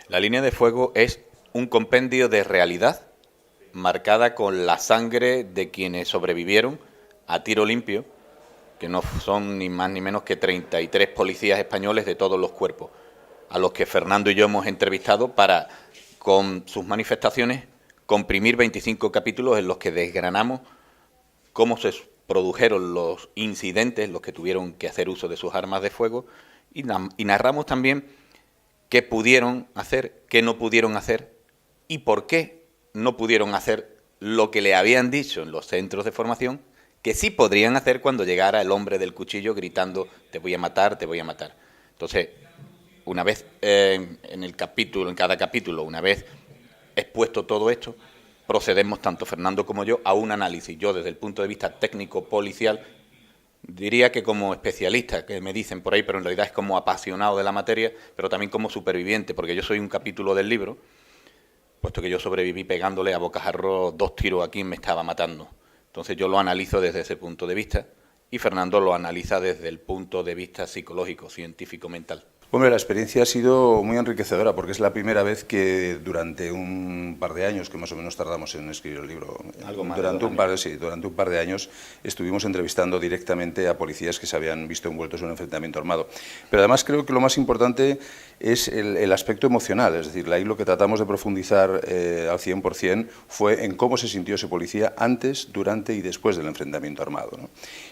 La línea de fuego es un compendio de realidad marcada con la sangre de quienes sobrevivieron a tiro limpio, que no son ni más ni menos que 33 policías españoles de todos los cuerpos, a los que Fernando y yo hemos entrevistado para, con sus manifestaciones, comprimir 25 capítulos en los que desgranamos cómo se produjeron los incidentes, los que tuvieron que hacer uso de sus armas de fuego, y narramos también qué pudieron hacer, qué no pudieron hacer y por qué no pudieron hacer lo que le habían dicho en los centros de formación que sí podrían hacer cuando llegara el hombre del cuchillo gritando te voy a matar, te voy a matar. Entonces, una vez en cada capítulo, una vez expuesto todo esto, procedemos tanto Fernando como yo a un análisis. Yo desde el punto de vista técnico policial, diría que como especialista, que me dicen por ahí, pero en realidad es como apasionado de la materia, pero también como superviviente, porque yo soy un capítulo del libro, puesto que yo sobreviví pegándole a bocajarro 2 tiros a quien me estaba matando. Entonces yo lo analizo desde ese punto de vista y Fernando lo analiza desde el punto de vista psicológico, científico, mental. Hombre, la experiencia ha sido muy enriquecedora porque es la primera vez que durante un par de años, que más o menos tardamos en escribir el libro, durante un par de años estuvimos entrevistando directamente a policías que se habían visto envueltos en un enfrentamiento armado. Pero además creo que lo más importante es el aspecto emocional, es decir, ahí lo que tratamos de profundizar al 100% fue en cómo se sintió ese policía antes, durante y después del enfrentamiento armado, ¿no?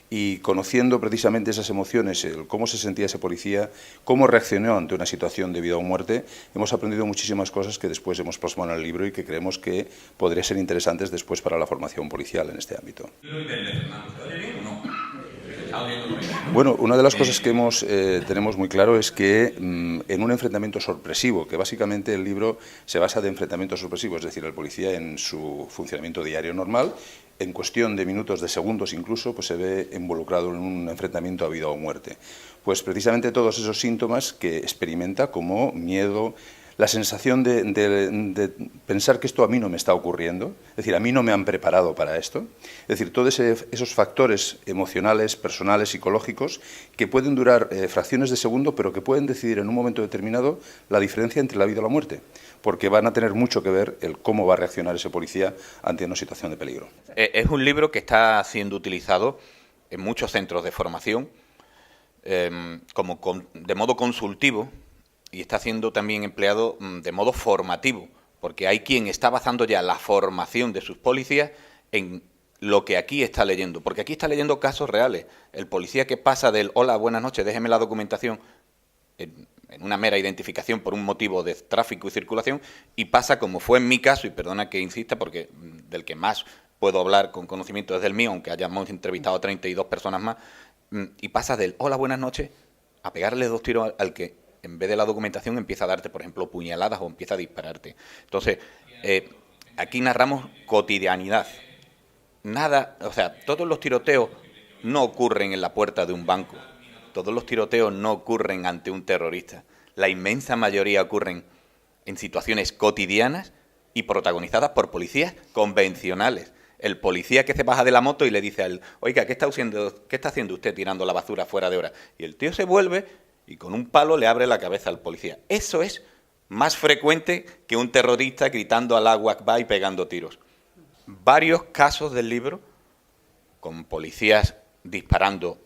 Y conociendo precisamente esas emociones, cómo se sentía ese policía, cómo reaccionó ante una situación de vida o muerte, hemos aprendido muchísimas cosas que después hemos plasmado en el libro y que creemos que podrían ser interesantes después para la formación policial en este ámbito. Bueno, una de las cosas que tenemos muy claro es que en un enfrentamiento sorpresivo, que básicamente el libro se basa de enfrentamientos sorpresivos, es decir, el policía en su funcionamiento diario normal, en cuestión de minutos, de segundos incluso, pues se ve involucrado en un enfrentamiento a vida o muerte. Pues precisamente todos esos síntomas que experimenta como miedo, la sensación de pensar que esto a mí no me está ocurriendo, es decir, a mí no me han preparado para esto, es decir, todos esos factores emocionales, personales, psicológicos, que pueden durar fracciones de segundo, pero que pueden decidir en un momento determinado la diferencia entre la vida y la muerte, porque van a tener mucho que ver el cómo va a reaccionar ese policía ante una situación de peligro. Es un libro que está siendo utilizado en muchos centros de formación de modo consultivo, y está siendo también empleado de modo formativo, porque hay quien está basando ya la formación de sus policías en lo que aquí está leyendo, porque aquí está leyendo casos reales. El policía que pasa del hola, buenas noches, déjeme la documentación, en una mera identificación por un motivo de tráfico y circulación, y pasa como fue en mi caso, y perdona que insista, porque del que más puedo hablar con conocimiento es del mío, aunque hayamos entrevistado a 32 personas más, y pasa del hola, buenas noches, a pegarle 2 tiros al que en vez de la documentación empieza a darte, por ejemplo, puñaladas o empieza a dispararte. Entonces, aquí narramos cotidianidad. Nada, o sea, todos los tiroteos no ocurren en la puerta de un banco. Todos los tiroteos no ocurren ante un terrorista. La inmensa mayoría ocurren en situaciones cotidianas y protagonizadas por policías convencionales. El policía que se baja de la moto y le dice a él, oiga, ¿qué está haciendo usted tirando la basura fuera de hora? Y el tío se vuelve y con un palo le abre la cabeza al policía. Eso es más frecuente que un terrorista gritando Allahu Akbar y pegando tiros. Varios casos del libro, con policías disparando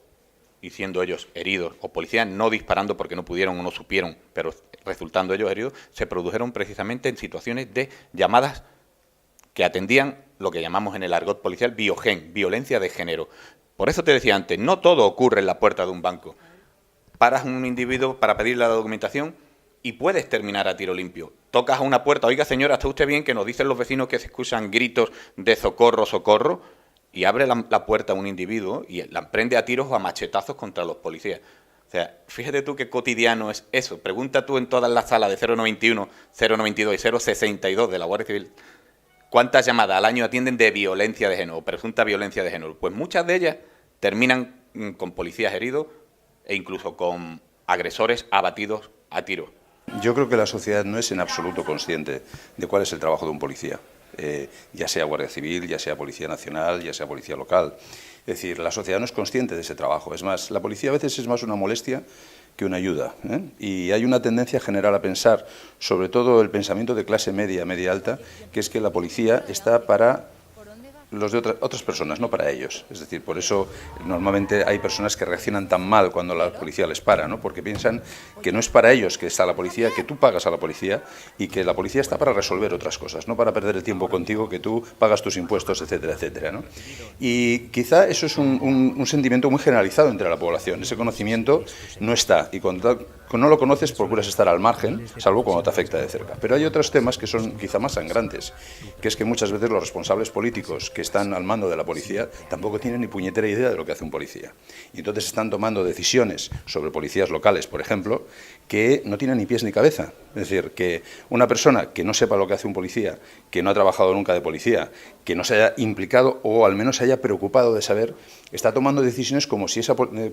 y siendo ellos heridos, o policías no disparando porque no pudieron o no supieron, pero resultando ellos heridos, se produjeron precisamente en situaciones de llamadas que atendían lo que llamamos en el argot policial biogen, violencia de género. Por eso te decía antes, no todo ocurre en la puerta de un banco. Paras a un individuo para pedirle la documentación y puedes terminar a tiro limpio. Tocas a una puerta, oiga señora, ¿está usted bien? Que nos dicen los vecinos que se escuchan gritos de socorro, socorro, y abre la puerta a un individuo y la emprende a tiros o a machetazos contra los policías. O sea, fíjate tú qué cotidiano es eso. Pregunta tú en todas las salas de 091, 092 y 062 de la Guardia Civil cuántas llamadas al año atienden de violencia de género o presunta violencia de género. Pues muchas de ellas terminan con policías heridos e incluso con agresores abatidos a tiro. Yo creo que la sociedad no es en absoluto consciente de cuál es el trabajo de un policía, ya sea Guardia Civil, ya sea Policía Nacional, ya sea Policía Local. Es decir, la sociedad no es consciente de ese trabajo. Es más, la policía a veces es más una molestia que una ayuda, ¿eh? Y hay una tendencia general a pensar, sobre todo el pensamiento de clase media, media alta, que es que la policía está para los de otras personas, no para ellos. Es decir, por eso normalmente hay personas que reaccionan tan mal cuando la policía les para, ¿no? Porque piensan que no es para ellos que está la policía, que tú pagas a la policía y que la policía está para resolver otras cosas, no para perder el tiempo contigo, que tú pagas tus impuestos, etcétera, etcétera, ¿no? Y quizá eso es un sentimiento muy generalizado entre la población. Ese conocimiento no está, y cuando no lo conoces procuras estar al margen, salvo cuando te afecta de cerca. Pero hay otros temas que son quizá más sangrantes, que es que muchas veces los responsables políticos que están al mando de la policía tampoco tienen ni puñetera idea de lo que hace un policía. Y entonces están tomando decisiones sobre policías locales, por ejemplo, que no tienen ni pies ni cabeza. Es decir, que una persona que no sepa lo que hace un policía, que no ha trabajado nunca de policía, que no se haya implicado o al menos se haya preocupado de saber, está tomando decisiones como si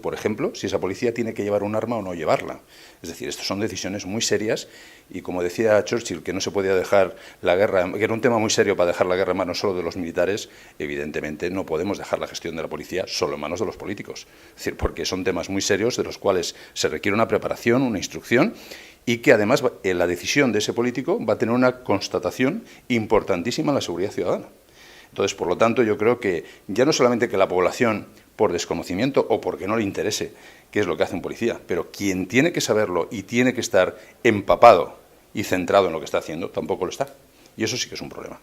por ejemplo, si esa policía tiene que llevar un arma o no llevarla. Es decir, estas son decisiones muy serias y, como decía Churchill, que no se podía dejar la guerra, que era un tema muy serio para dejar la guerra en manos solo de los militares, evidentemente no podemos dejar la gestión de la policía solo en manos de los políticos. Es decir, porque son temas muy serios de los cuales se requiere una preparación, una instrucción, y que además la decisión de ese político va a tener una constatación importantísima en la seguridad ciudadana. Entonces, por lo tanto, yo creo que ya no solamente que la población, por desconocimiento o porque no le interese qué es lo que hace un policía, pero quien tiene que saberlo y tiene que estar empapado y centrado en lo que está haciendo, tampoco lo está. Y eso sí que es un problema.